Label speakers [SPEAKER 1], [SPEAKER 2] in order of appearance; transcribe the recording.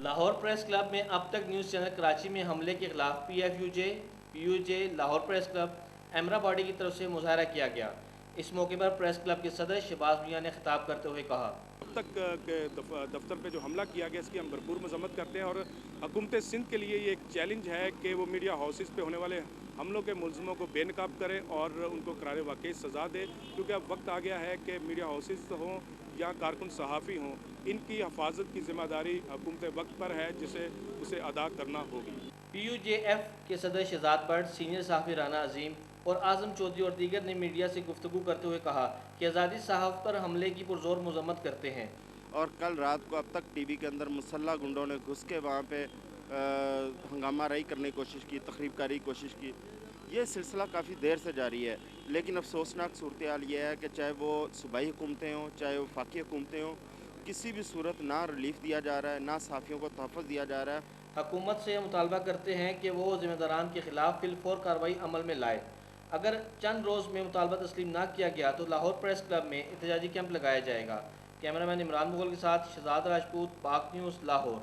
[SPEAKER 1] Lahore press club میں اب تک نیوز چینل کراچی میں حملے کے خلاف پی یو جے لاہور پریس کلب ایمرا باڈی کی طرف سے مظاہرہ کیا گیا۔ اس موقع پر پریس کلب کے صدر شہباز میاں نے خطاب کرتے ہوئے کہا،
[SPEAKER 2] اب تک کے دفتر پہ جو حملہ کیا گیا اس کی ہم بھرپور مذمت کرتے ہیں، اور حکومت سندھ کے لیے یہ ایک چیلنج ہے کہ وہ میڈیا ہاؤسز پہ ہونے والے حملوں کے ملزموں کو بے نقاب کرے اور ان کو قرار واقعی سزا دے، کیونکہ اب وقت آ گیا ہے کہ میڈیا ہاؤسز ہوں یا کارکن صحافی ہوں، ان کی حفاظت کی ذمہ داری حکومت وقت پر ہے جسے اسے ادا کرنا ہوگی۔
[SPEAKER 1] پی یو جے ایف کے صدر شہزاد بٹ، سینئر صحافی رانا عظیم اور اعظم چودھری اور دیگر نے میڈیا سے گفتگو کرتے ہوئے کہا کہ آزادی صحافت پر حملے کی پرزور مذمت کرتے ہیں۔
[SPEAKER 3] اور کل رات کو اب تک ٹی وی کے اندر مسلح گنڈوں نے گھس کے وہاں پہ ہنگامہ رائی کرنے کی کوشش کی، تخریب کاری کی کوشش کی۔ یہ سلسلہ کافی دیر سے جاری ہے، لیکن افسوسناک صورتحال یہ ہے کہ چاہے وہ صوبائی حکومتیں ہوں، چاہے وہ وفاقی حکومتیں ہوں، کسی بھی صورت نہ ریلیف دیا جا رہا ہے، نہ صحافیوں کو تحفظ دیا جا رہا ہے۔
[SPEAKER 1] حکومت سے مطالبہ کرتے ہیں کہ وہ ذمہ داران کے خلاف فی الفور کارروائی عمل میں لائے۔ اگر چند روز میں مطالبہ تسلیم نہ کیا گیا تو لاہور پریس کلب میں احتجاجی کیمپ لگایا جائے گا۔ کیمرہ مین عمران مغل کے ساتھ شہزاد راجپوت، پاک نیوز، لاہور۔